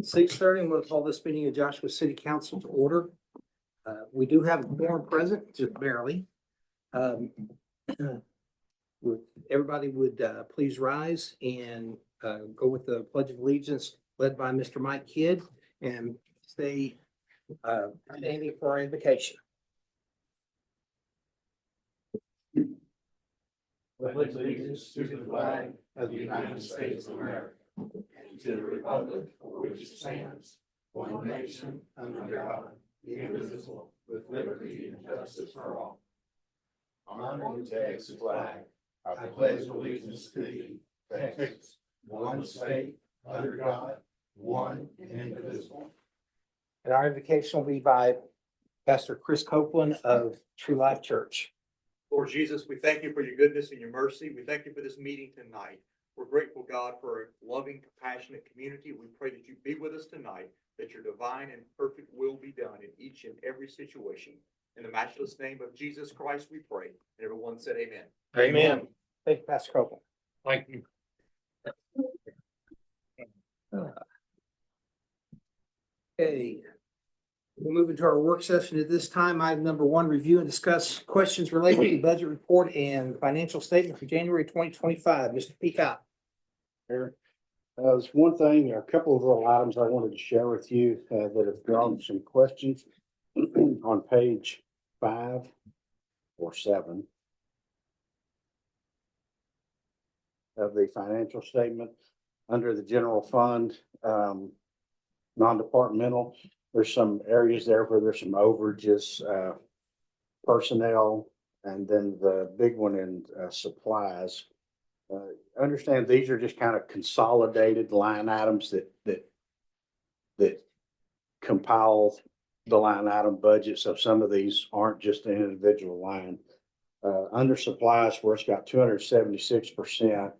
6:30, I'm going to call this meeting of Joshua City Council to order. We do have a quorum present, just barely. Everybody would please rise and go with the Pledge of Allegiance led by Mr. Mike Kidd and stay standing for our invocation. Pledge allegiance to the flag of the United States of America and to the republic for which it stands, one nation under God, indivisible, with liberty and justice for all. Honor the Texas flag. I pledge allegiance to thee, Texas, one state, under God, one and indivisible. And our invocation will be by Pastor Chris Copeland of True Life Church. Lord Jesus, we thank you for your goodness and your mercy. We thank you for this meeting tonight. We're grateful, God, for a loving, compassionate community. We pray that you be with us tonight, that your divine and perfect will be done in each and every situation. In the matchless name of Jesus Christ, we pray. And everyone said amen. Amen. Thank you, Pastor Copeland. Thank you. Okay. We'll move into our work session at this time. Item number 1, review and discuss questions related to the budget report and financial statement for January 2025. Mr. Peacock. There's one thing, or a couple of little items I wanted to share with you that have drawn some questions on page 5 or 7 of the financial statement under the general fund, non-departmental. There's some areas there where there's some overages, personnel, and then the big one in supplies. Understand these are just kind of consolidated line items that compile the line item budget. So some of these aren't just an individual line. Under supplies, where it's got 276%,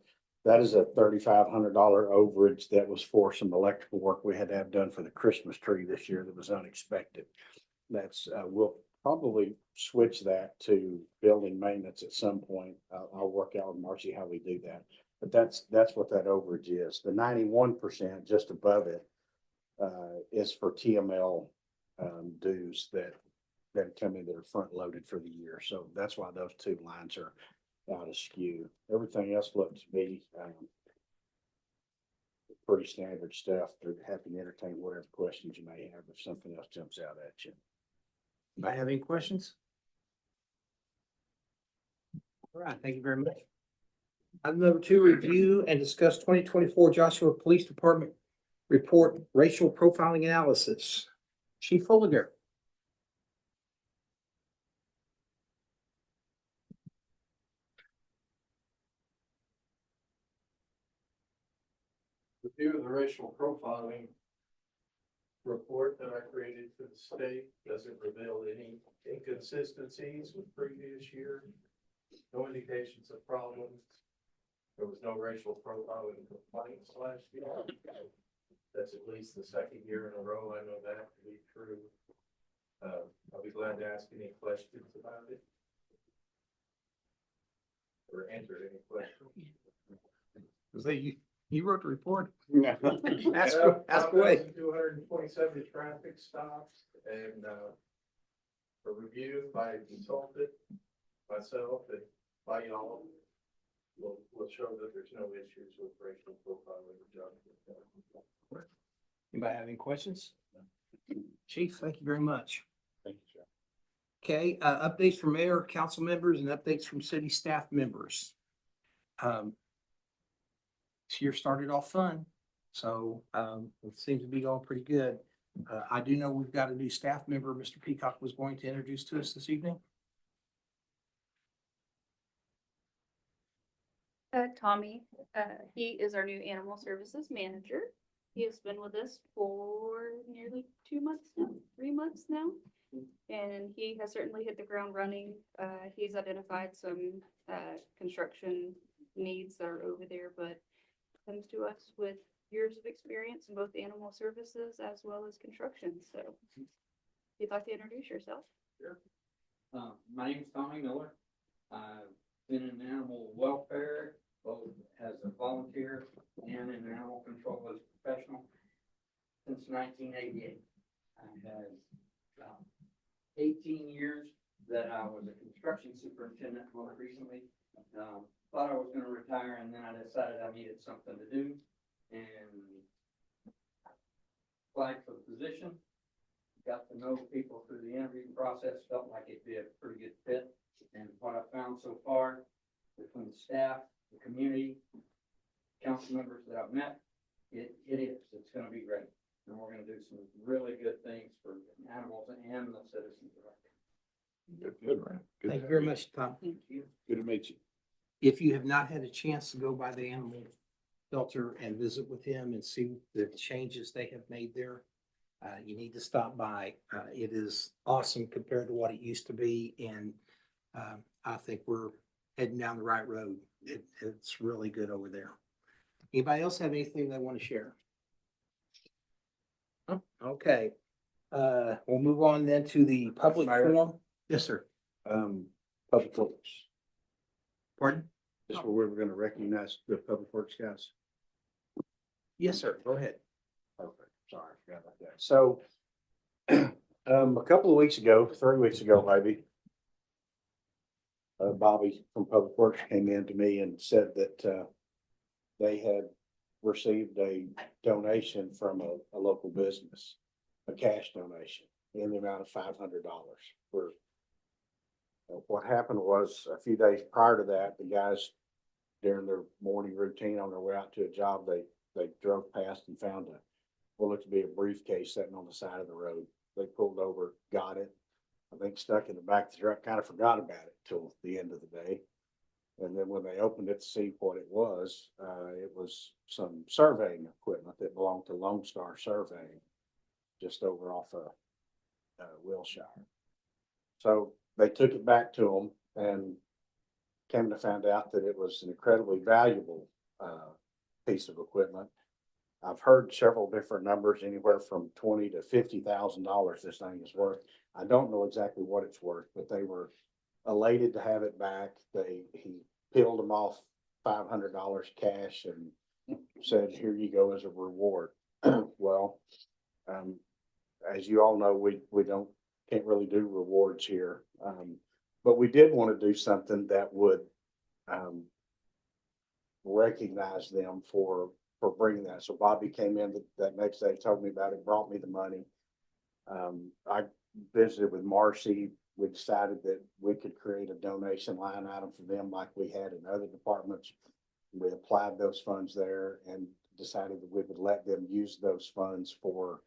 that is a $3,500 overage that was for some electrical work we had to have done for the Christmas tree this year that was unexpected. That's we'll probably switch that to building maintenance at some point. I'll work out with Marcy how we do that. But that's what that overage is. The 91% just above it is for TML dues that come in that are front loaded for the year. So that's why those two lines are out of skew. Everything else looks to be pretty standard stuff. They're happy to entertain whatever questions you may have if something else jumps out at you. Do I have any questions? All right, thank you very much. Item number 2, review and discuss 2024 Joshua Police Department report racial profiling analysis. Chief Fulliger. Review of the racial profiling report that I created for the state doesn't reveal any inconsistencies with previous year. No indications of problems. There was no racial profiling complaints last year. That's at least the second year in a row I know that to be true. I'll be glad to ask any questions about it or answer any questions. You wrote the report. Ask Ask away. 227 traffic stops and a review by a consultant, myself, and by y'all will show that there's no issues with racial profiling or judgment. Anybody have any questions? Chief, thank you very much. Thank you, Jeff. Okay, updates from mayor, council members, and updates from city staff members. This year started off fun, so it seems to be going pretty good. I do know we've got a new staff member, Mr. Peacock was going to introduce to us this evening. Tommy, he is our new animal services manager. He has been with us for nearly 2 months now, 3 months now. And he has certainly hit the ground running. He's identified some construction needs that are over there, but comes to us with years of experience in both animal services as well as construction. So if you'd like to introduce yourself. Sure. My name is Tommy Miller. I've been in animal welfare, both as a volunteer and in animal control as a professional. since 1988. I had about 18 years that I was a construction superintendent most recently. Thought I was gonna retire, and then I decided I needed something to do, and applied for the position. Got to know people through the interview process, felt like it'd be a pretty good fit. And what I found so far, between the staff, the community, council members that I've met, it's gonna be great. And we're gonna do some really good things for animals and the citizens of our county. Good, Ryan. Good Thank to you very have much, Tom. Thank you. Good to meet you. If you have not had a chance to go by the animal shelter and visit with him and see the changes they have made there, you need to stop by. It is awesome compared to what it used to be, and I think we're heading down the right road. It's really good over there. Anybody else have anything they want to share? Oh, okay. We'll move on then to the public Mayor. forum. Yes, sir. Public Works, Pardon? this is where we were gonna recognize the Public Works guys. Yes, sir. Go ahead. Perfect, sorry, I forgot about that. So, a couple of weeks ago, 3 weeks ago, maybe, Bobby from Public Works came in to me and said that, they had received a donation from a local business, a cash donation in the amount of $500 for. What happened was a few days prior to that, the guys during their morning routine on their way out to a job, they drove past and found what looked to be a briefcase sitting on the side of the road. They pulled over, got it, I think stuck in the back of the truck, kind of forgot about it till the end of the day. And then when they opened it to see what it was some surveying equipment that belonged to Lone Star Surveying, just over off of Wilshire. So they took it back to them and came to find out that it was an incredibly valuable piece of equipment. I've heard several different numbers, anywhere from $20,000 to $50,000 this thing is worth. I don't know exactly what it's worth, but they were elated to have it back. He peeled them off $500 cash and said, "Here you go as a reward." Well, as you all know, we can't really do rewards here. But we did want to do something that would recognize them for bringing that. So Bobby came in that next day, told me about it, brought me the money. I visited with Marcy. We decided that we could create a donation line item for them like we had in other departments. We applied those funds there and decided that we would let them use those funds for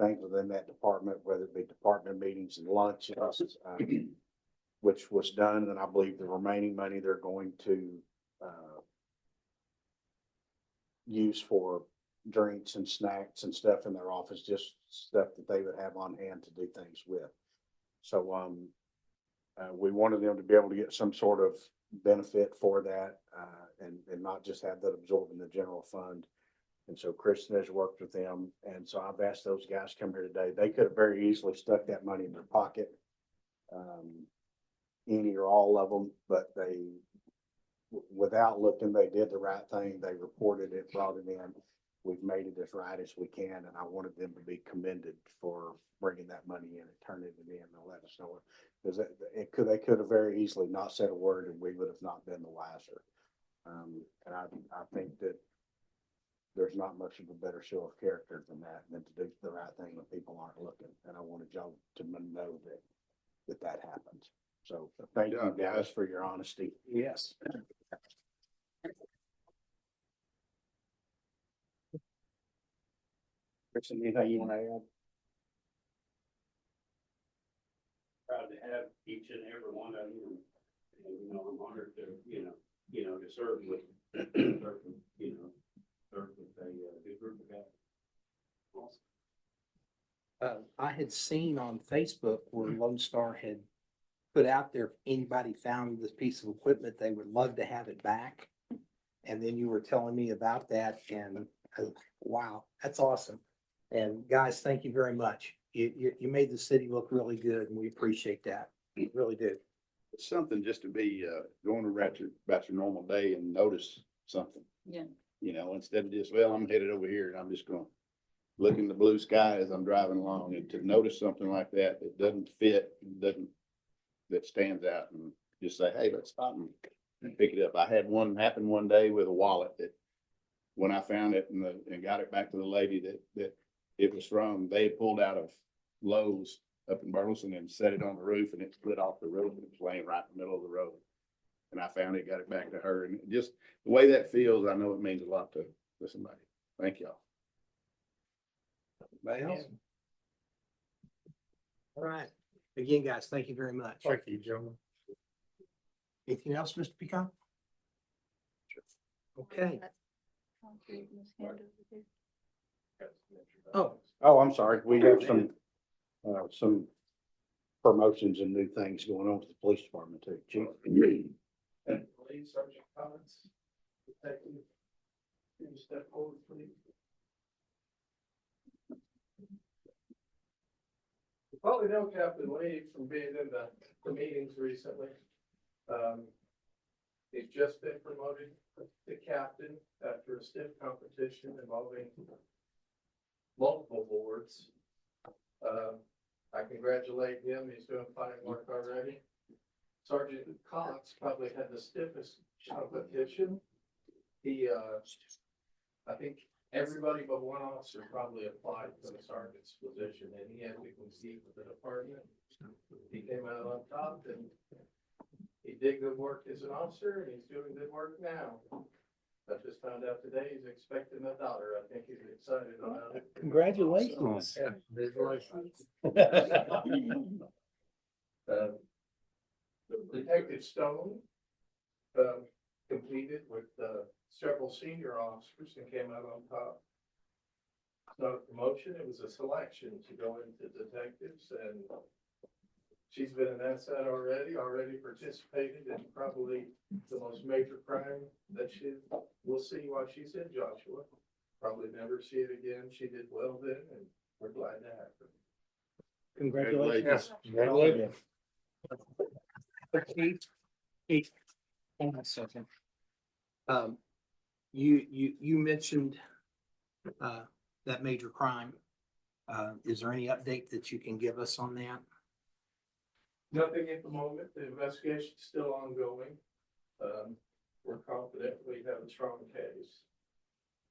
things within that department, whether it be department meetings and lunches, which was done. And I believe the remaining money they're going to use for drinks and snacks and stuff in their office, just stuff that they would have on hand to do things with. So, we wanted them to be able to get some sort of benefit for that, and not just have that absorbed in the general fund. And so Kristen has worked with them. And so I've asked those guys to come here today. They could have very easily stuck that money in their pocket. Any or all of them, but without looking, they did the right thing. They reported it, brought it in. We've made it as right as we can, and I wanted them to be commended for bringing that money in and turning it in and let us know it. Because they could have very easily not said a word and we would have not been the wiser. And I think that there's not much of a better show of character than to do the right thing when people aren't looking. And I wanted y'all to know that happens. So thank you guys for your honesty. Yes. Kristen, anything you want to add? Proud to have each and every one of them. And, I'm honored to, to serve with, serve with a good group of guys. Awesome. I had seen on Facebook where Lone Star had put out there, if anybody found this piece of equipment, they would love to have it back. And then you were telling me about that, and wow, that's awesome. And guys, thank you very much. You made the city look really good, and we appreciate that. We really do. It's something just to be, going about your normal day and notice something. Yeah. Instead of just, well, I'm headed over here and I'm just gonna look in the blue sky as I'm driving along, and to notice something like that, that doesn't fit, that stands out, and just say, hey, let's stop and pick it up. I had one happen one day with a wallet that, when I found it and got it back to the lady that it was from, they had pulled out of Lowe's up in Burleson and set it on the roof, and it slid off the roof, and it was laying right in the middle of the road. And I found it, got it back to her, and just the way that feels, I know it means a lot to somebody. Thank y'all. Anybody else? All right. Again, guys, thank you very much. Thank you, gentlemen. Anything else, Mr. Peacock? Okay. I'll give him his hand over there. Oh, Oh, I'm sorry. We have some promotions and new things going on with the police department too. Chief. And police, Sergeant comments? Detective, can you step forward, please? You probably know Captain Lee from being in the meetings recently. He's just been promoted to captain after a stiff competition involving multiple boards. I congratulate him. He's doing fine work already. Sergeant Cox probably had the stiffest competition. He, I think everybody but one officer probably applied for the sergeant's position, and he had to compete with the department. He came out on top, and he did good work as an officer, and he's doing good work now. I just found out today he's expecting a daughter. I think he's excited about it. congratulations. Detective Stone, competed with, several senior officers and came out on top. It's not a promotion, it was a selection to go into detectives, and she's been an asset already participated in probably the most major crime that we'll see while she's in Joshua. Probably never see it again. She did well then, and we're glad to have her. Congratulations. Congratulations. Chief, hold on a second. You mentioned, that major crime. Is there any update that you can give us on that? Nothing at the moment. The investigation's still ongoing. We're confident we have a strong case.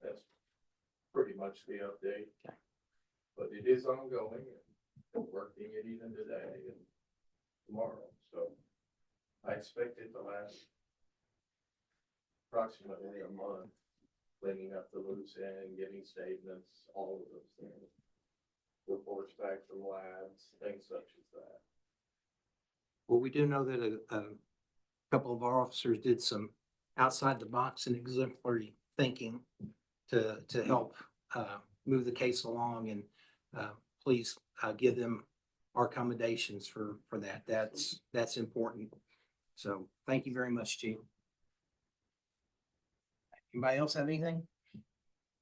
That's pretty much the update. Okay. But it is ongoing. We're working it even today and tomorrow, so I expect it to last approximately a month, cleaning up the loose end, getting statements, all of those things. Reports back from labs, things such as that. Well, we do know that a couple of our officers did some outside the box and exemplary thinking to help move the case along, and please give them our accommodations for that. That's important. So thank you very much, Chief. Anybody else have anything?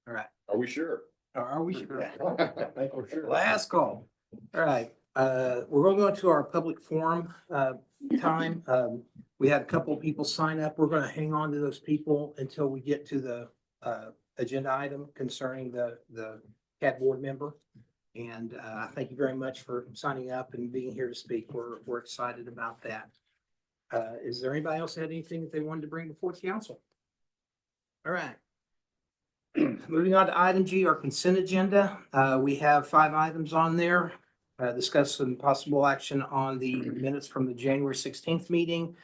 All right. Are we sure? Or are we sure? I think we're sure. Last call. All right, we're gonna go into our public forum time. We had a couple of people sign up. We're gonna hang on to those people until we get to the agenda item concerning the CAT board member. And thank you very much for signing up and being here to speak. We're excited about that. Is there anybody else that had anything that they wanted to bring before the council? All right. Moving on to item G, our consent agenda. We have 5 items on there. Discuss some possible action on the minutes from the January 16th meeting.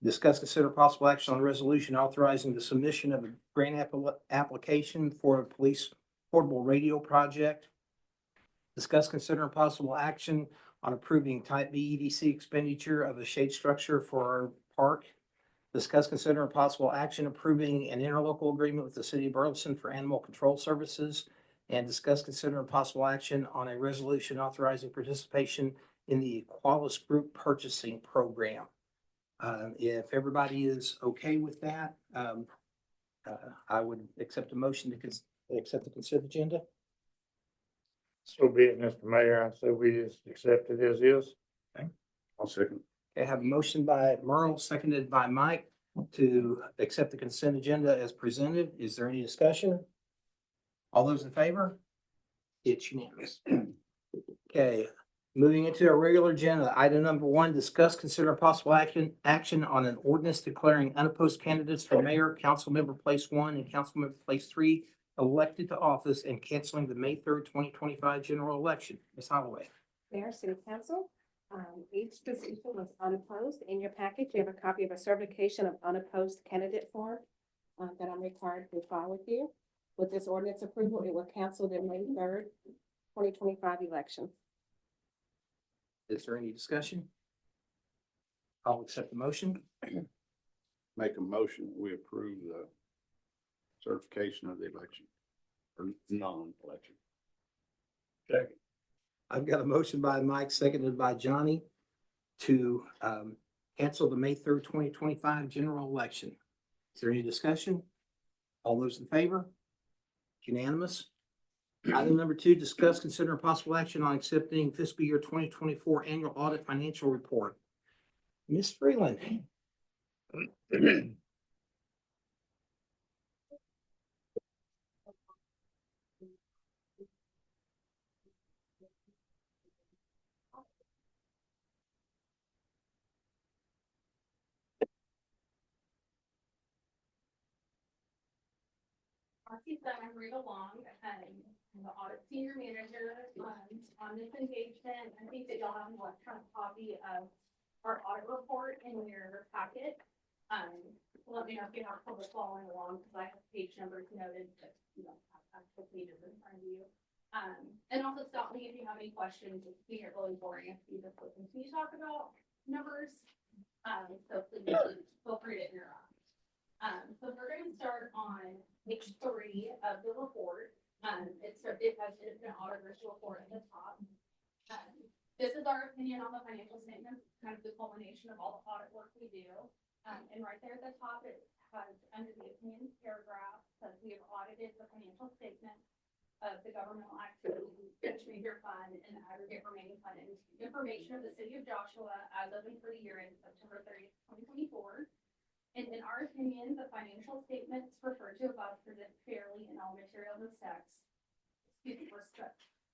Discuss, consider possible action on a resolution authorizing the submission of a grant application for a police portable radio project. Discuss, consider possible action on approving type B EDC expenditure of a shade structure for our park. Discuss, consider possible action approving an interlocal agreement with the city of Burleson for animal control services. And discuss, consider possible action on a resolution authorizing participation in the Equalis Group Purchasing Program. If everybody is okay with that, I would accept a motion to accept the consent agenda. So be it, Mr. Mayor. I say we just accept it as is. I'll second. I have a motion by Merle, seconded by Mike, to accept the consent agenda as presented. Is there any discussion? All those in favor? It's unanimous. Okay, moving into our regular agenda, item number one, discuss, consider possible action on an ordinance declaring unopposed candidates for mayor, council member place one, and council member place three elected to office and canceling the May 3rd, 2025 general election. Ms. Holloway. Mayor, City Council, each position was unopposed. In your package, you have a copy of a certification of unopposed candidate form that I'm required to file with you. With this ordinance approval, it will cancel the May 3rd, 2025 election. Is there any discussion? I'll accept the motion. Make a motion, that we approve the certification of the election, or non-election. Second. I've got a motion by Mike, seconded by Johnny to cancel the May 3rd, 2025 general election. Is there any discussion? All those in favor? Unanimous. Item number two, discuss, consider and possible action on accepting fiscal year 2024 annual audit financial report. Ms. Freeland. Marcy's gonna read along, the audit senior manager, on this engagement. I think that y'all have an electronic copy of our audit report in your packet. Let me know if you have trouble following along, because I have page numbers noted, but you don't have actual pages in front of you. And also stop me if you have any questions. It's being really boring if you just listen to me talk about numbers. So please feel free to interrupt. So we're going to start on page 3 of the report. It has an auditor's report at the top. This is our opinion on the financial statements, kind of the culmination of all the audit work we do. And right there at the top, it has under the opinion paragraph, says we have audited the financial statement of the governmental activity, each major fund, and the aggregate remaining fund information of the city of Joshua as of and for the year ended September 30th, 2024. And in our opinion, the financial statements referred to above present fairly in all material respects.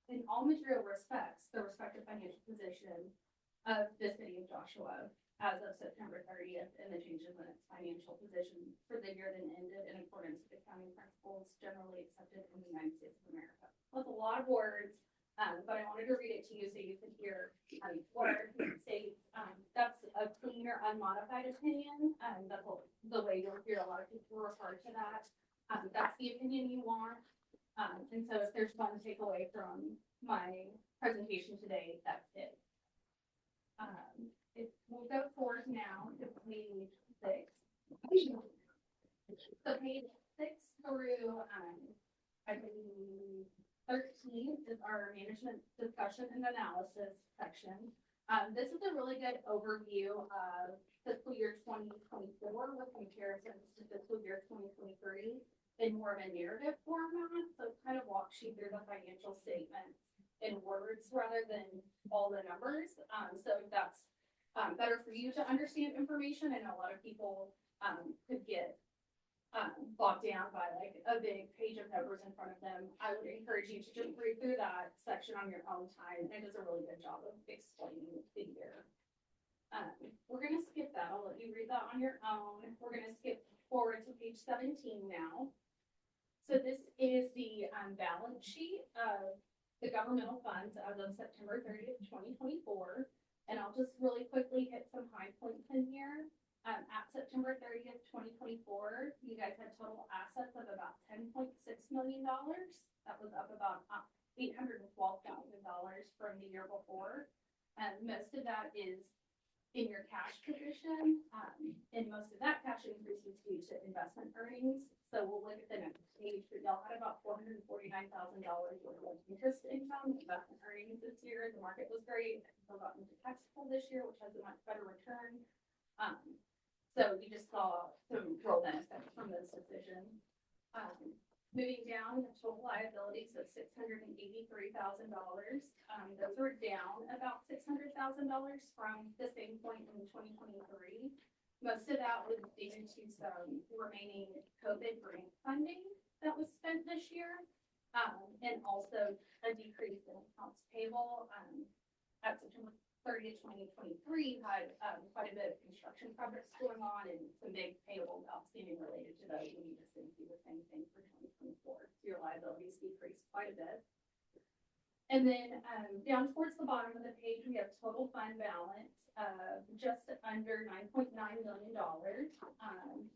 In all material respects, the respective financial position of the city of Joshua as of September 30th and the changes in its financial position for the year that ended in accordance with accounting principles generally accepted in the United States of America. That's a lot of words, but I wanted to read it to you so you can hear what our opinion states. That's a clean or unmodified opinion. That's the way you'll hear a lot of people refer to that. That's the opinion you want. And so if there's one takeaway from my presentation today, that's it. If we'll go forward now to page 6. So page 6 through, I believe 13 is our management discussion and analysis section. This is a really good overview of fiscal year 2024 with comparisons to fiscal year 2023 in more of a narrative format. So it kind of walks you through the financial statements in words rather than all the numbers. So that's better for you to understand information. I know a lot of people could get bogged down by like a big page of numbers in front of them. I would encourage you to just read through that section on your own time. It does a really good job of explaining the year. We're going to skip that. I'll let you read that on your own. We're going to skip forward to page 17 now. So this is the balance sheet of the governmental funds as of September 30th, 2024. And I'll just really quickly hit some high points in here. At September 30th, 2024, you guys had total assets of about $10.6 million. That was up about $812,000 from the year before. And most of that is in your cash position. And most of that cash increase is due to investment earnings. So we'll look at the next page, but y'all had about $449,000 worth of interest income, investment earnings this year. The market was great. I got into taxable this year, which has a much better return. So you just saw some real benefits from those decisions. Moving down, the total liabilities of $683,000. Those were down about $600,000 from the same point in 2023. Most of that was due to some remaining COVID grant funding that was spent this year. And also a decrease in accounts payable, at September 30th, 2023, had, quite a bit of construction projects going on and some big payables outstanding related to those. And we just didn't do the same thing for 2024. So your liabilities decreased quite a bit. And then, down towards the bottom of the page, we have total fund balance of just under $9.9 million.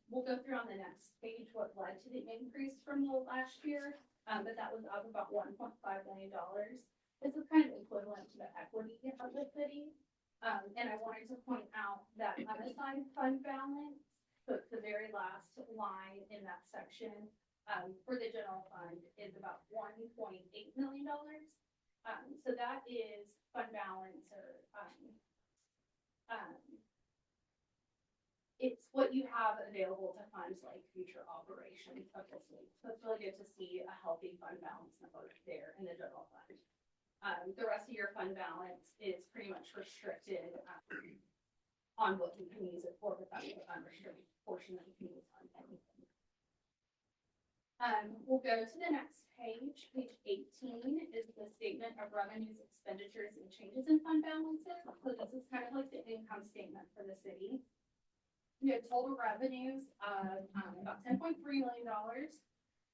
We'll go through on the next page what led to the increase from the last year, but that was up about $1.5 million. This is kind of equivalent to the equity of the city. And I wanted to point out that unassigned fund balance, so it's the very last line in that section, for the general fund is about $1.8 million. So that is fund balance or, it's what you have available to fund like future operations of the city. So it's really good to see a healthy fund balance number there in the general fund. The rest of your fund balance is pretty much restricted, on what you can use it for, but that's the unrestricted portion that you can use on anything. We'll go to the next page, page 18 is the statement of revenues, expenditures, and changes in fund balances. So this is kind of like the income statement for the city. We had total revenues of about $10.3 million.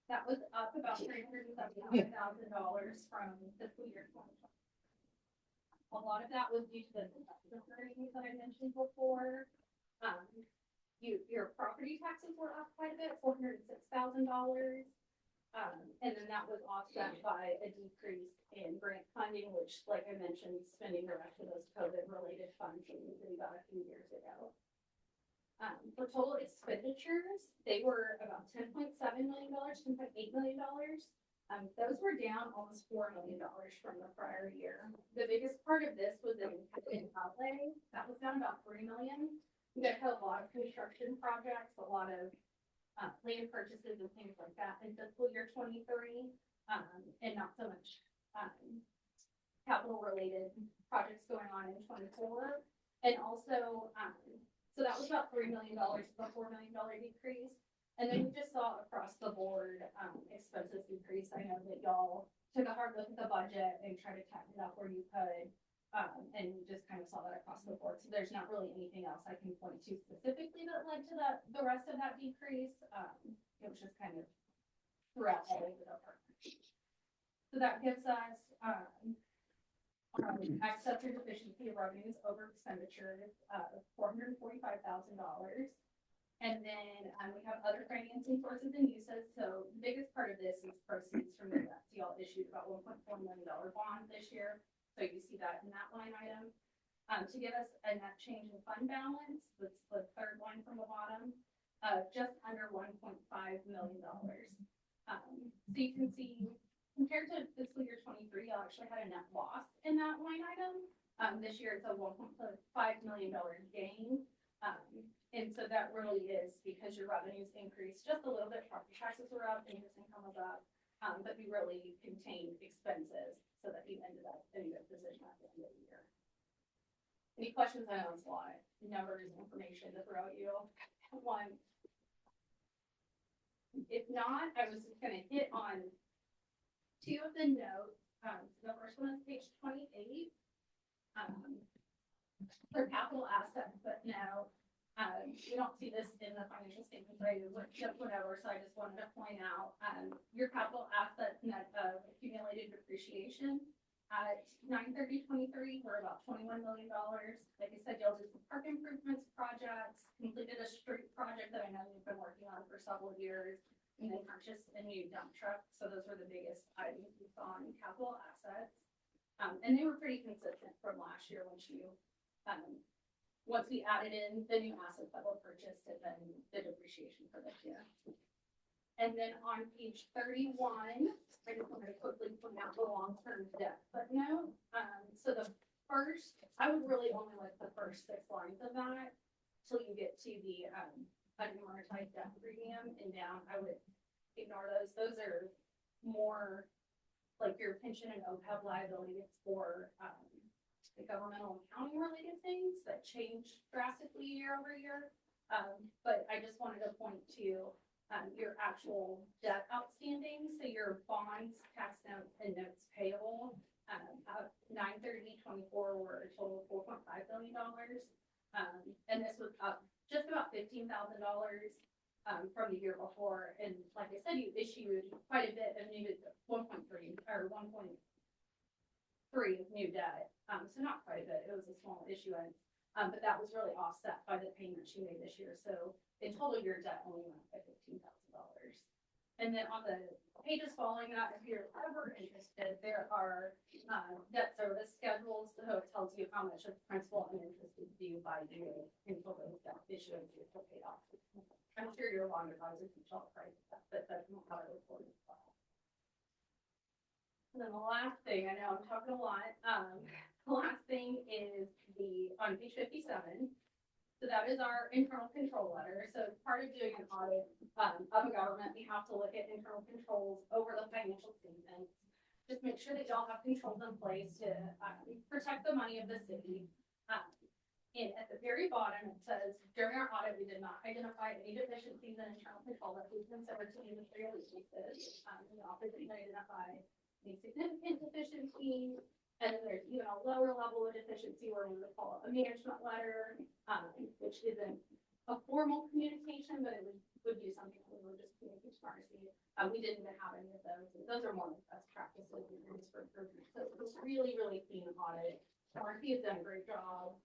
That was up about $379,000 from fiscal year 2020. A lot of that was due to the earnings that I mentioned before. Your property taxes were up quite a bit, $406,000. And then that was offset by a decrease in grant funding, which, like I mentioned, spending the rest of those COVID-related funds that we got a few years ago. For total expenditures, they were about $10.7 million, $10.8 million. Those were down almost $4 million from the prior year. The biggest part of this was in outlay. That was down about $3 million. We had a lot of construction projects, a lot of land purchases and things like that in fiscal year 23, and not so much capital related projects going on in 24. And also, so that was about $3 million, the $4 million decrease. And then we just saw across the board expenses decrease. I know that y'all took a hard look at the budget and tried to tighten it up where you could. And you just kind of saw that across the board. So there's not really anything else I can point to specifically that led to the rest of that decrease. It was just kind of throughout all of the departments. So that gives us excess or deficiency of revenues over expenditures of $445,000. And then we have other financing sources and uses. So the biggest part of this is proceeds from the debt. Y'all issued about $1.4 million bond this year. So you see that in that line item. To give us a net change in fund balance, that's the third line from the bottom, just under $1.5 million. So you can see, compared to fiscal year 23, you actually had a net loss in that line item. This year it's a $1.5 million gain. And so that really is because your revenues increased just a little bit, property taxes were up, interest income was up. But we really contained expenses so that we ended up in a good position at the end of the year. Any questions? I know it's a lot, numbers, information to throw at you. One. If not, I was just gonna hit on two of the notes. The first one is page 28. For capital assets, but no. We don't see this in the financial statements, I just went over, so I just wanted to point out, your capital assets net of accumulated depreciation at 9/30/23 were about $21 million. Like I said, y'all did some park improvements projects, completed a street project that I know you've been working on for several years, and then purchased a new dump truck. So those were the biggest items we saw in capital assets. And they were pretty consistent from last year once you, once we added in the new assets that were purchased and then the depreciation for this year. And then on page 31, I just wanted to quickly point out the long-term debt footnote. So the first, I would really only like the first 6 lines of that till you get to the unamortized debt premium and down. I would ignore those. Those are more like your pension and OPEB liability. It's for the governmental accounting related things that change drastically year over year. But I just wanted to point to your actual debt outstanding, so your bonds, tax notes, and notes payable. At 9/30/24 were a total of $4.5 billion. And this was up just about $15,000 from the year before. And like I said, you issued quite a bit of new 1.3 or 1.3 of new debt. So not quite a bit. It was a small issuance. But that was really offset by the payments you made this year. So in total, your debt only went up by $15,000. And then on the pages following that, if you're ever interested, there are debt service schedules. So it tells you how much of principal and interest is due by you until those debt issuances are paid off. I'm sure your loan advisor can tell the price of that, but that's not how I report it. And then the last thing, I know I'm talking a lot, the last thing is on page 57. So that is our internal control letter. So as part of doing an audit of a government, we have to look at internal controls over the financial statements. Just make sure that y'all have controls in place to protect the money of the city. And at the very bottom, it says, during our audit, we did not identify any deficiencies in internal control that we considered to be material weaknesses. The office didn't identify any significant deficiencies. And then there's even a lower level of deficiency where we would follow a management letter, which isn't a formal communication, but it would do something that we would just communicate to Marcy. We didn't even have any of those. And those are more like best practices and rules for improvement. So it was really, really clean audit. Marcy has done a great job.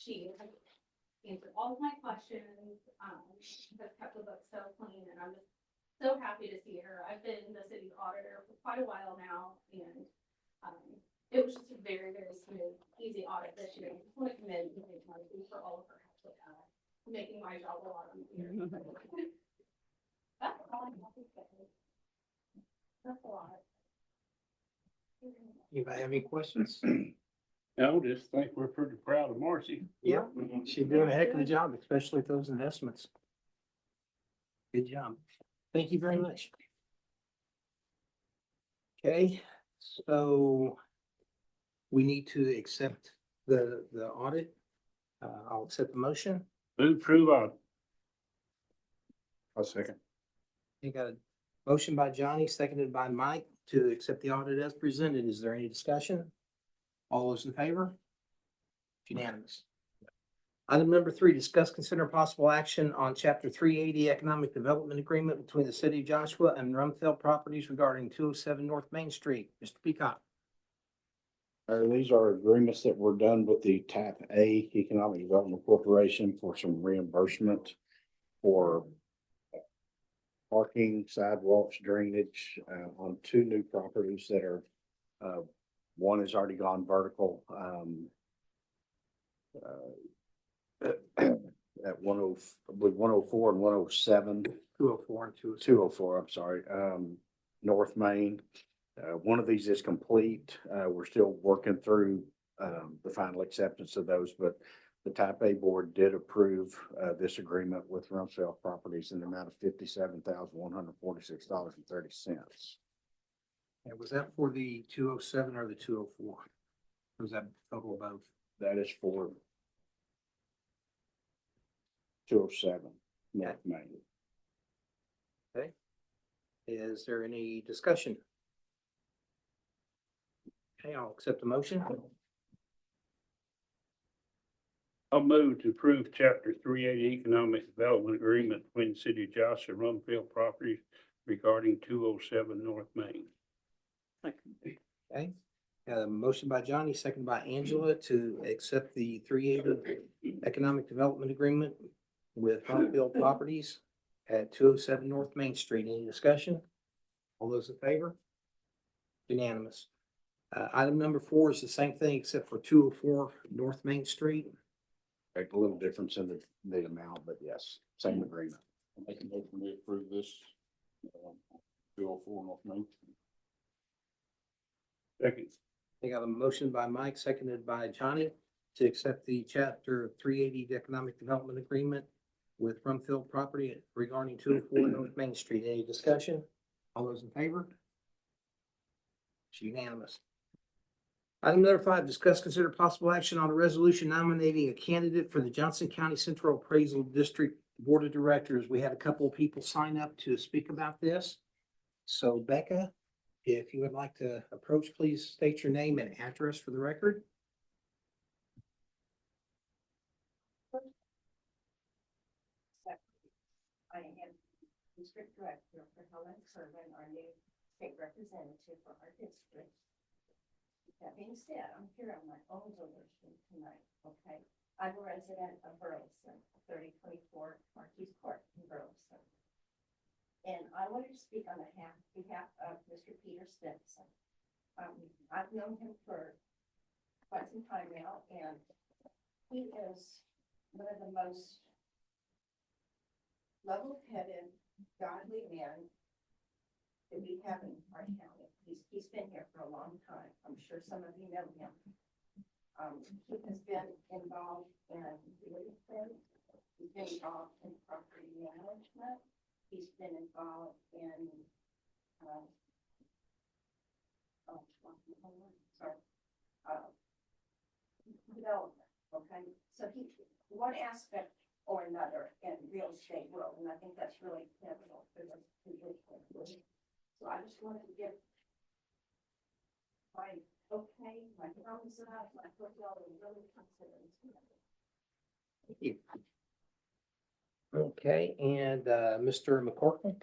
She has answered all of my questions, has kept the book so clean, and I'm just so happy to see her. I've been the city auditor for quite a while now, and it was just a very, very smooth, easy audit this year. I just want to commend and thank Marcy for all of her help with that, making my job a lot easier. That's all I have to say. That's a lot. Anybody have any questions? No, just think we're pretty proud of Marcy. Yeah, she's doing a heck of a job, especially with those investments. Good job. Thank you very much. Okay, so we need to accept the audit. I'll accept the motion. Move approve on. I'll second. You got a motion by Johnny, seconded by Mike to accept the audit as presented. Is there any discussion? All those in favor? Unanimous. Item number 3, discuss, consider possible action on chapter 380 economic development agreement between the city of Joshua and Rumfeld Properties regarding 207 North Main Street. Mr. Peacock. These are agreements that were done with the TAP A Economic Development Corporation for some reimbursement for parking, sidewalks, drainage, on 2 new properties that are, one has already gone vertical, at 104 and 107. 204 and 207. 204, I'm sorry, North Main. One of these is complete. We're still working through the final acceptance of those, but the Type A board did approve this agreement with Rumsfeld Properties in the amount of $57,146.30. And was that for the 207 or the 204? Or was that total of both? That is for 207 North Main. Okay. Is there any discussion? Okay, I'll accept the motion. I'll move to approve chapter 380 economic development agreement between the city of Joshua and Rumfield Properties regarding 207 North Main. Okay, motion by Johnny, second by Angela to accept the 380 economic development agreement with Rumfield Properties at 207 North Main Street. Any discussion? All those in favor? Unanimous. Item number 4 is the same thing except for 204 North Main Street. A little difference in the amount, but yes, same agreement. I'll make a motion to approve this. 204 North Main. Second. I got a motion by Mike, seconded by Johnny to accept the chapter 380 economic development agreement with Rumfield Property regarding 204 North Main Street. Any discussion? All those in favor? It's unanimous. Item number 5, discuss, consider possible action on a resolution nominating a candidate for the Johnson County Central Appraisal District Board of Directors, we had a couple of people sign up to speak about this. So Becca, if you would like to approach, please state your name and address for the record. I am District Director for Helen Kerwin, our new state representative for our district. That being said, I'm here on my own volition tonight, okay? I'm a resident of Burleson, 3024 Marquis Court in Burleson. And I wanted to speak on behalf of Mr. Peter Stinson. I've known him for quite some time now, and he is one of the most level-headed, godly men that we have in our county. He's been here for a long time. I'm sure some of you know him. He has been involved in real estate. He's been involved in property management. He's been involved in, development, okay? So one aspect or another in real estate world, and I think that's really pivotal for this position. So I just wanted to give my thumbs up, I hope y'all are really considering it. Thank you. Okay, and Mr. McCorkle?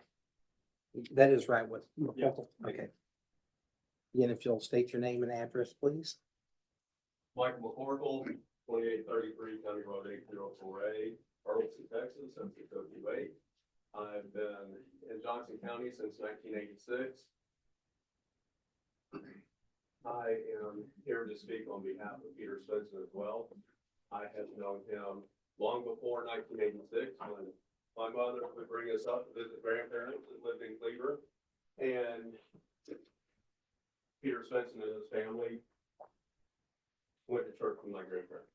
That is right with McCorkle, okay. Again, if you'll state your name and address, please. Michael McCorkle, 2833 County Road 804A, Burleson, Texas, 76028. I've been in Johnson County since 1986. I am here to speak on behalf of Peter Stinson as well. I have known him long before 1986, when my mother would bring us up to visit grandparents that lived in Cleveland. And Peter Stinson and his family went to church with my grandparents.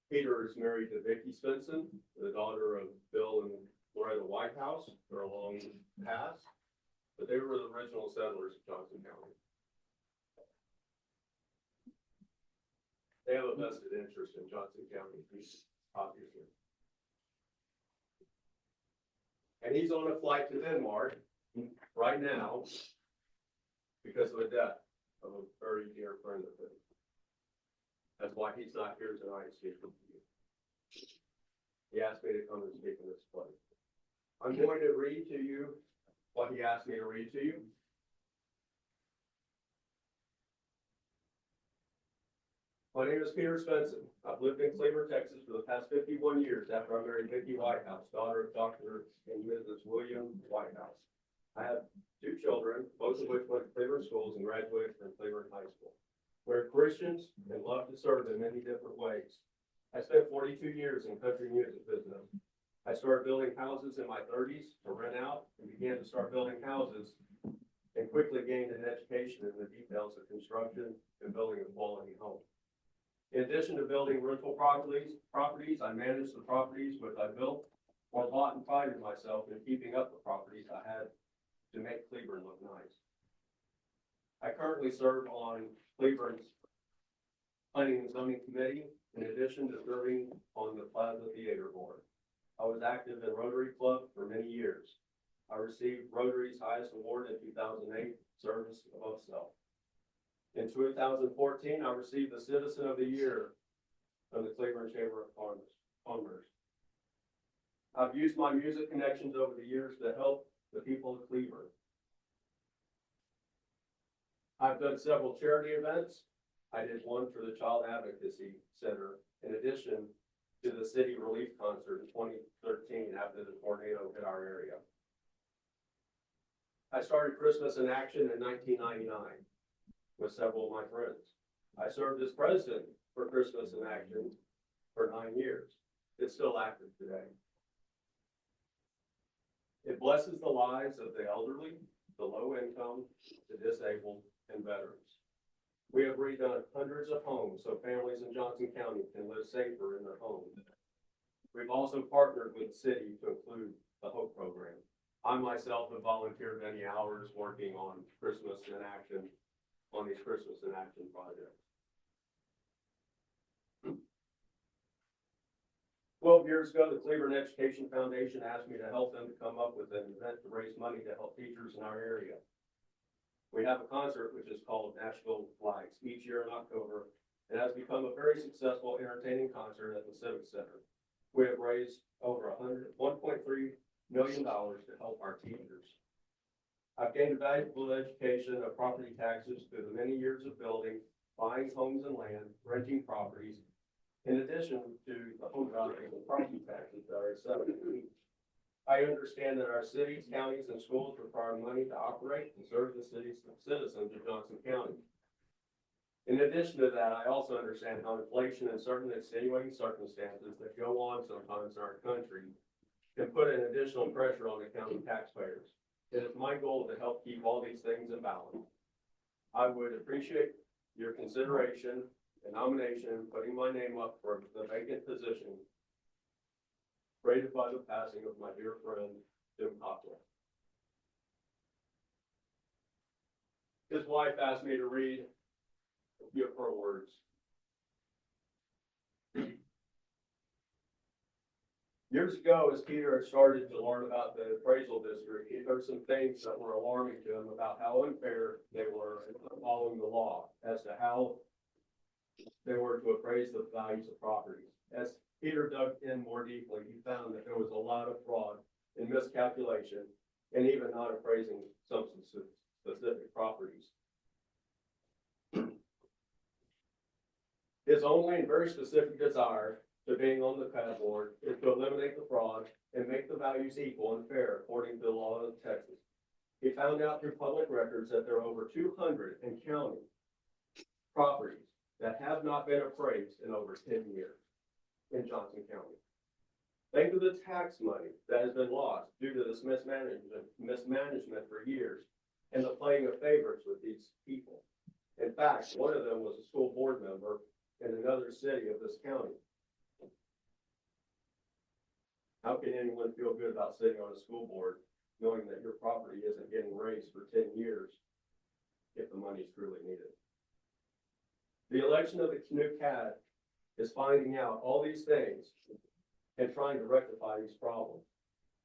Peter is married to Vicki Stinson, the daughter of Bill and Loretta Whitehouse. They're a long past, but they were the original settlers of Johnson County. They have a vested interest in Johnson County, obviously. And he's on a flight to Denmark right now because of the death of a very dear friend of his. That's why he's not here tonight speaking to you. He asked me to come and speak in this place. I'm going to read to you what he asked me to read to you. My name is Peter Stinson. I've lived in Cleveland, Texas for the past 51 years after I married Vicki Whitehouse, daughter of Dr. and Mrs. William Whitehouse. I have 2 children, both of which went to Cleveland schools and graduated from Cleveland High School. We're Christians and love to serve in many different ways. I spent 42 years in country music business. I started building houses in my 30s to rent out and began to start building houses and quickly gained an education in the details of construction and building a quality home. In addition to building rental properties, I managed the properties which I built or bought and prided myself in keeping up the properties I had to make Cleveland look nice. I currently serve on Cleveland's Planning and Zoning Committee, in addition to serving on the Plaza Theater Board. I was active in Rotary Club for many years. I received Rotary's highest award in 2008, Service Above Self. In 2014, I received the Citizen of the Year from the Cleveland Chamber of Commerce. I've used my music connections over the years to help the people of Cleveland. I've done several charity events. I did one for the Child Advocacy Center, in addition to the City Relief Concert in 2013 after the tornado hit our area. I started Christmas in Action in 1999 with several of my friends. I served as president for Christmas in Action for 9 years. It's still active today. It blesses the lives of the elderly, the low income, the disabled, and veterans. We have redone hundreds of homes so families in Johnson County can live safer in their homes. We've also partnered with the city to include the HOPE program. I myself have volunteered many hours working on Christmas in Action, on these Christmas in Action projects. 12 years ago, the Cleveland Education Foundation asked me to help them to come up with an event to raise money to help teachers in our area. We have a concert which is called Nashville Flags each year in October. It has become a very successful, entertaining concert at the Civic Center. We have raised over $1.3 million to help our teachers. I've gained a valuable education of property taxes through the many years of building, buying homes and land, renting properties, in addition to the home values and property taxes that are assessed. I understand that our cities, counties, and schools require money to operate and serve the city's citizens of Johnson County. In addition to that, I also understand how inflation and certain extenuating circumstances that go on sometimes in our country can put an additional pressure on the county taxpayers. It is my goal to help keep all these things in balance. I would appreciate your consideration and nomination, putting my name up for the vacant position created by the passing of my dear friend, Tim Cockrell. His wife asked me to read a few of her words. Years ago, as Peter had started to learn about the appraisal district, he heard some things that were alarming to him about how unfair they were in following the law as to how they were to appraise the values of properties. As Peter dug in more deeply, he found that there was a lot of fraud and miscalculation, and even not appraising some specific properties. His only and very specific desire to being on the CAD board is to eliminate the fraud and make the values equal and fair according to the law of Texas. He found out through public records that there are over 200 and counting properties that have not been appraised in over 10 years in Johnson County. Think of the tax money that has been lost due to this mismanagement for years and the playing of favorites with these people. In fact, one of them was a school board member in another city of this county. How can anyone feel good about sitting on a school board knowing that your property isn't getting raised for 10 years if the money is truly needed? The election of the new CAD is finding out all these things and trying to rectify these problems.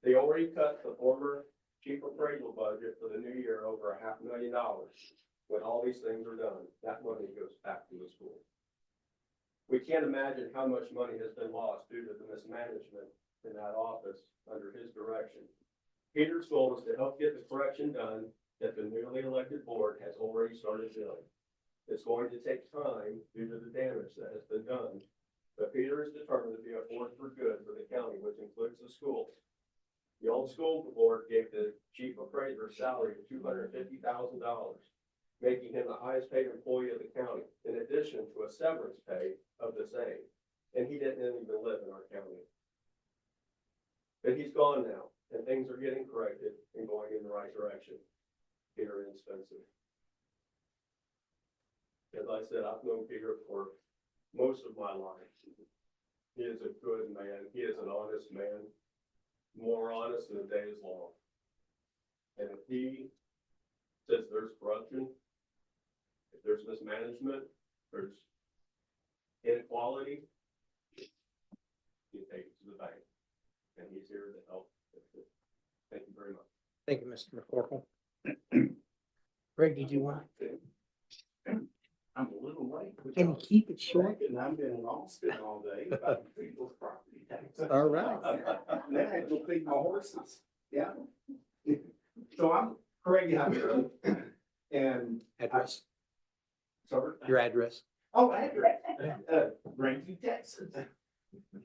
They already cut the former chief appraisal budget for the new year over $500,000. When all these things are done, that money goes back to the school. We can't imagine how much money has been lost due to the mismanagement in that office under his direction. Peter's goal is to help get the correction done that the newly elected board has already started doing. It's going to take time due to the damage that has been done, but Peter is determined to be a force for good for the county, which includes the schools. The old school board gave the chief appraiser a salary of $250,000, making him the highest paid employee of the county, in addition to a severance pay of the same. And he didn't even live in our county. But he's gone now, and things are getting corrected and going in the right direction. Peter and Spencer. As I said, I've known Peter for most of my life. He is a good man. He is an honest man, more honest than the day is long. And if he says there's corruption, if there's mismanagement, there's inequality, you take it to the bank. And he's here to help. Thank you very much. Thank you, Mr. McCorkle. Greg, did you want? I'm a little late. Can you keep it short? And I've been in Austin all day about people's property taxes. All right. Now I go feed my horses. Yeah. So I'm Craig Hunter and Address, sorry. your address. Oh, address. Grandview, Texas.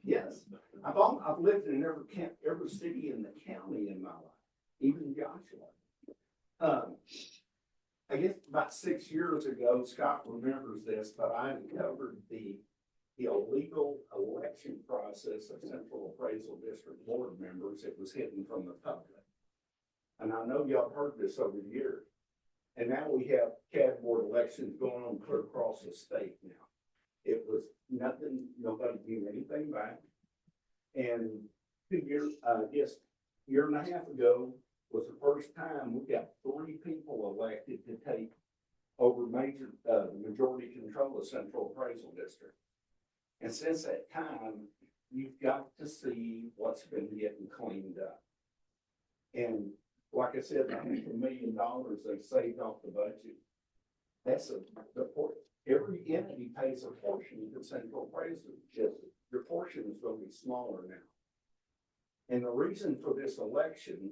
Yes, I've lived in every city in the county in my life, even Joshua. I guess about 6 years ago, Scott remembers this, but I uncovered the illegal election process of Central Appraisal District board members. It was hidden from the public. And I know y'all heard this over the years. And now we have CAD board elections going on clear across the state now. It was nothing, nobody knew anything back. And 2 years, year and a half ago was the first time we got 3 people elected to take over the majority control of Central Appraisal District. And since that time, you've got to see what's been getting cleaned up. And like I said, I think $1 million they saved off the budget. That's every entity pays a portion of the central appraisal. Just your portion is gonna be smaller now. And the reason for this election,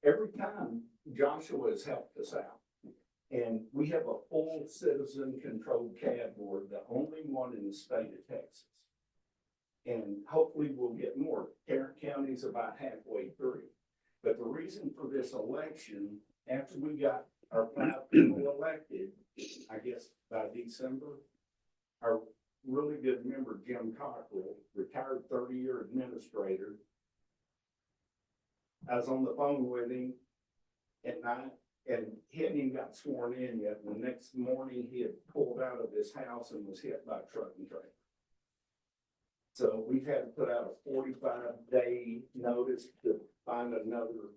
every time Joshua has helped us out. And we have a full citizen controlled CAD board, the only one in the state of Texas. And hopefully we'll get more. Tarrant County's about halfway through. But the reason for this election, after we got our 5 people elected, I guess by December, our really good member, Jim Cockrell, retired 30-year administrator. I was on the phone with him at night and he hadn't even got sworn in yet. And the next morning he had pulled out of his house and was hit by a truck and trailer. So we've had to put out a 45-day notice to find another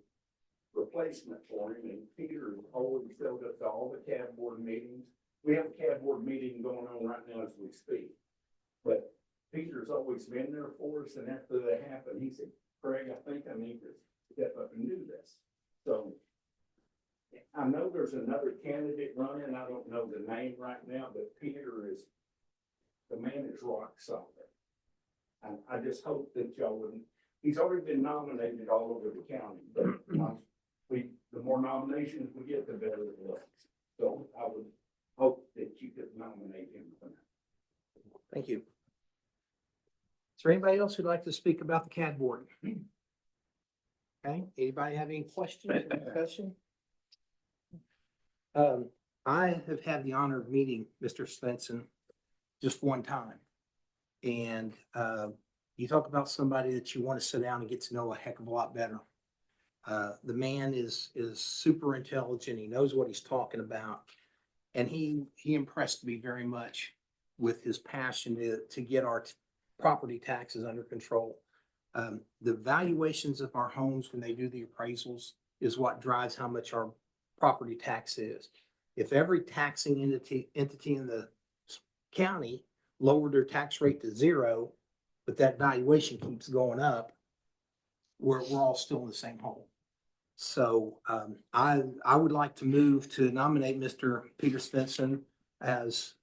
replacement for him. And Peter always showed up to all the CAD board meetings. We have a CAD board meeting going on right now as we speak. But Peter's always been there for us. And after that happened, he said, Craig, I think I need to step up and do this. So I know there's another candidate running. I don't know the name right now, but Peter is, the man is rock solid. And I just hope that y'all wouldn't, he's already been nominated all over the county, but the more nominations we get, the better it looks. So I would hope that you could nominate him for that. Thank you. Is there anybody else who'd like to speak about the CAD board? Okay, anybody have any questions or discussion? I have had the honor of meeting Mr. Svensson just one time. And you talk about somebody that you want to sit down and get to know a heck of a lot better. The man is super intelligent. He knows what he's talking about. And he impressed me very much with his passion to get our property taxes under control. The valuations of our homes when they do the appraisals is what drives how much our property tax is. If every taxing entity in the county lowered their tax rate to 0, but that valuation keeps going up, we're all still in the same hole. So I would like to move to nominate Mr. Peter Svensson as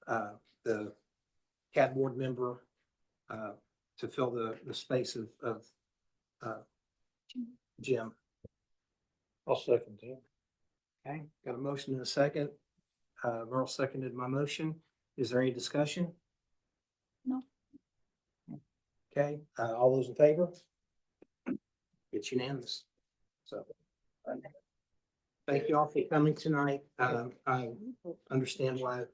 the CAD board member to fill the space of Jim. I'll second that. Okay, got a motion and a second. Merle seconded my motion. Is there any discussion? No. Okay, all those in favor? It's unanimous. So. Thank you all for coming tonight. I understand why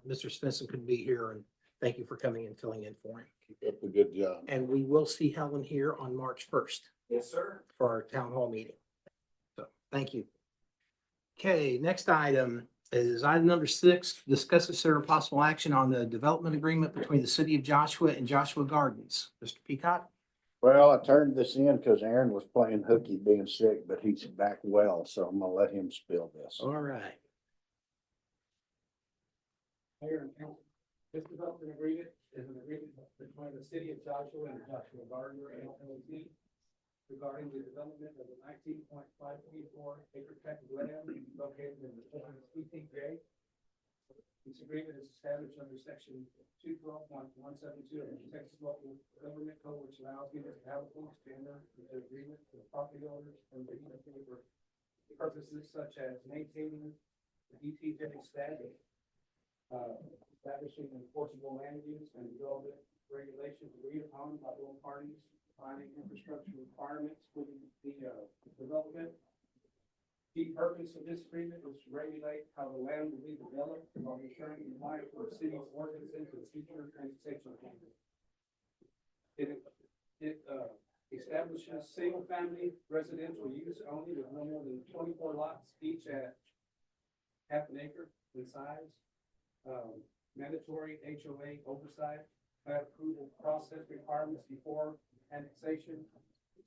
Mr. Svensson couldn't be here, and thank you for coming and filling in for him. Keep up the good job. And we will see Helen here on March 1st Yes, sir. for our town hall meeting. So, thank you. Okay, next item is item number 6, discuss consider possible action on the development agreement between the city of Joshua and Joshua Gardens. Mr. Peacock? Well, I turned this in because Aaron was playing hooky being sick, but he's back well, so I'm gonna let him spill this. All right. Mayor and council, this development agreement is an agreement between the city of Joshua and Joshua Gardner LLC regarding the development of a 19.534 acre tract of land located in the ETJ. This agreement is established under section 212.172 of the Texas Local Government Code, which allows me to have a full standard with the agreement to the property owners and the for purposes such as maintaining the ETJ status, establishing enforceable land use and development regulations agreed upon by all parties, defining infrastructure requirements for the development. The purpose of this agreement is to regulate how the land will be developed while ensuring compliance with city ordinances and future transportation plans. It establishes single-family residential use only with no more than 24 lots, each at half an acre in size. Mandatory HOA oversight, plat approval process requirements before annexation,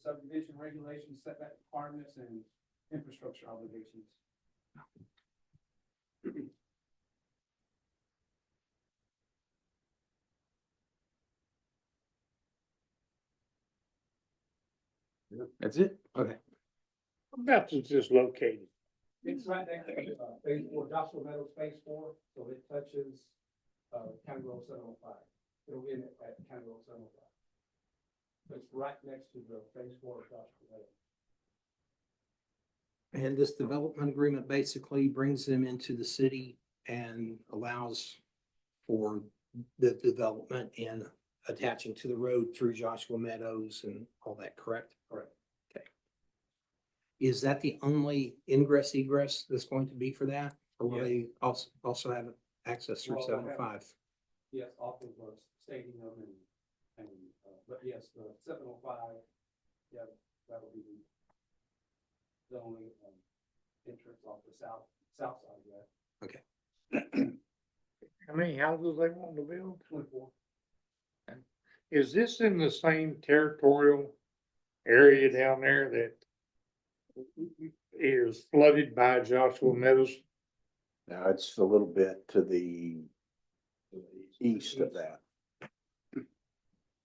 subdivision regulations, setback requirements, and infrastructure obligations. That's it? Okay. That's just located. It's right next to, phase four, Joshua Meadows phase four, so it touches, County Road 705. It'll end at County Road 705. It's right next to the phase four of Joshua Meadows. And this development agreement basically brings them into the city and allows for the development and attaching to the road through Joshua Meadows and all that, correct? Correct. Okay. Is that the only ingress egress that's going to be for that? Or will Yes. they also have access through Well, they'll have- 705? Yes, off of Stadium and, but yes, the 705, yeah, that'll be the only, entrance off the south side there. How many houses they want to build? 24. Is this in the same territorial area down there that is flooded by Joshua Meadows? Now, it's a little bit to the east of that.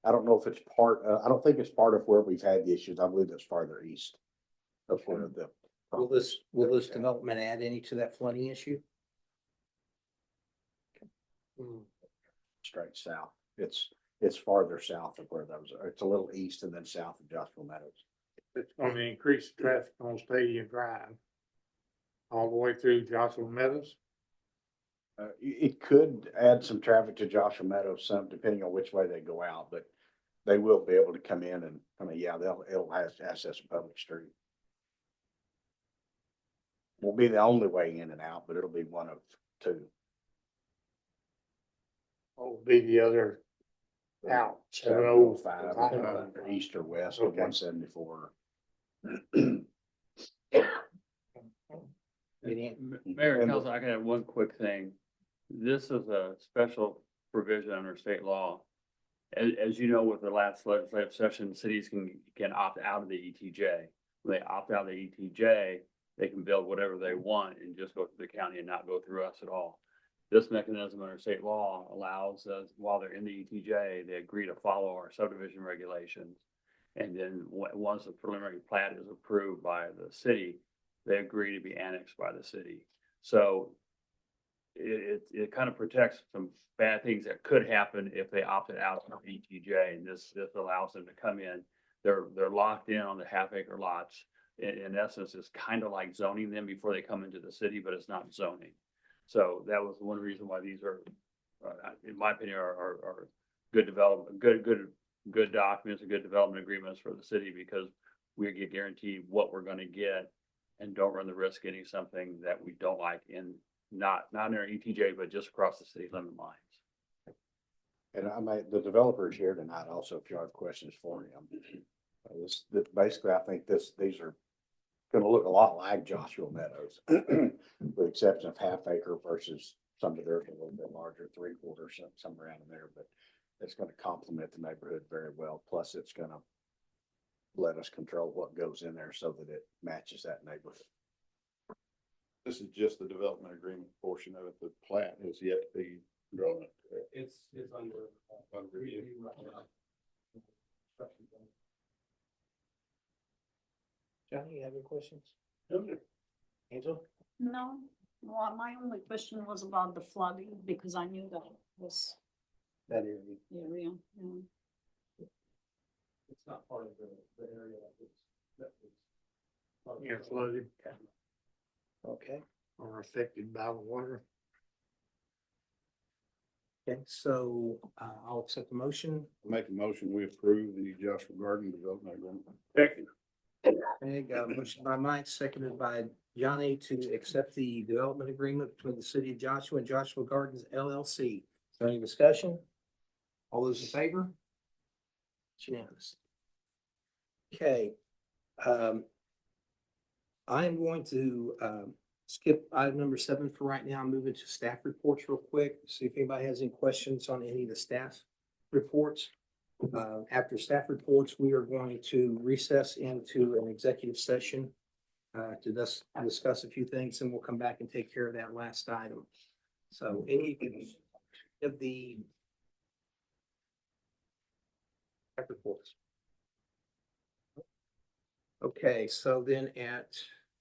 I don't know if it's I don't think it's part of where we've had the issues. I believe it's farther east of where the. Will this development add any to that flooding issue? Straight south. It's farther south of where those are. It's a little east and then south of Joshua Meadows. It's gonna increase the traffic on Stadium Drive all the way through Joshua Meadows? It could add some traffic to Joshua Meadows, some depending on which way they go out, but they will be able to come in and, I mean, yeah, it'll have access to public street. Won't be the only way in and out, but it'll be one of two. Oh, be the other out. 705, 705. east or west of Okay. 174. Mayor and And- Council, I can add one quick thing. This is a special provision under state law. As you know, with the last legislative session, cities can opt out of the ETJ. When they opt out of the ETJ, they can build whatever they want and just go through the county and not go through us at all. This mechanism under state law allows us, while they're in the ETJ, they agree to follow our subdivision regulations. And then once the preliminary plat is approved by the city, they agree to be annexed by the city. So it kind of protects some bad things that could happen if they opted out of ETJ, and this allows them to come in. They're locked in on the half-acre lots. In essence, it's kind of like zoning them before they come into the city, but it's not zoning. So that was one reason why these are, in my opinion, are good development, good documents and good development agreements for the city, because we get guaranteed what we're gonna get and don't run the risk of getting something that we don't like in, not in our ETJ, but just across the city limit lines. And the developer is here tonight also, if you have questions for him. Basically, I think these are gonna look a lot like Joshua Meadows, with the exception of half acre versus some of theirs a little bit larger, 3/4, somewhere around in there, but it's gonna complement the neighborhood very well. Plus, it's gonna let us control what goes in there so that it matches that neighborhood. This is just the development agreement portion of it. The plat is yet to be drawn up. It's under, Under review. review right now. Johnny, you have any questions? Angel? No, well, my only question was about the flooding, because I knew that was That area. the area, It's not part of the area that was. Yeah, flooded Okay. or affected by the water. Okay, so I'll accept the motion. Make a motion, we approve the Joshua Garden Development Agreement. Second. Okay, got a motion by Mike, seconded by Johnny to accept the development agreement between the city of Joshua and Joshua Gardens LLC. Is there any discussion? All those in favor? It's unanimous. Okay. I am going to skip item number 7 for right now. Move into staff reports real quick. See if anybody has any questions on any of the staff reports. After staff reports, we are going to recess into an executive session to discuss a few things, and we'll come back and take care of that last item. So any of the staff reports. Okay, so then at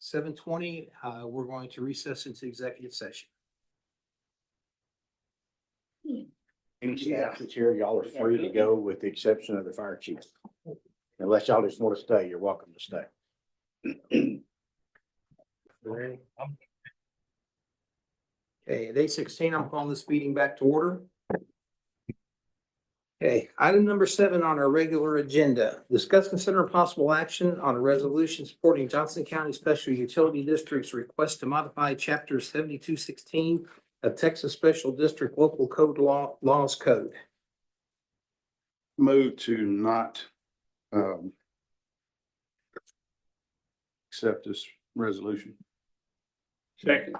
7:20, we're going to recess into executive session. Any staff that's here, y'all are free to go with the exception of the fire chief. Unless y'all just want to stay, you're welcome to stay. Okay, at 8:16, I'm calling this meeting back to order. Okay, item number 7 on our regular agenda, discuss, consider possible action on a resolution supporting Johnson County Special Utility District's request to modify chapter 7216 of Texas Special District Local Code Laws Code. Move to not, accept this resolution. Second.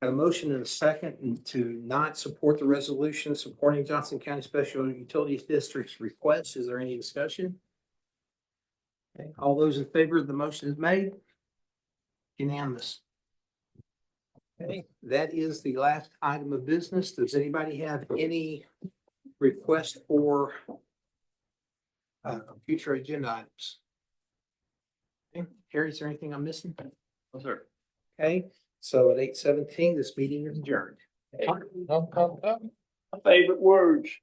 A motion and a second to not support the resolution supporting Johnson County Special Utilities District's request. Is there any discussion? Okay, all those in favor of the motion is made? Unanimous. Okay, that is the last item of business. Does anybody have any request for future agenda items? Okay, Harry, is there anything I'm missing? Oh, sir. Okay, so at 8:17, this meeting is adjourned. My favorite words.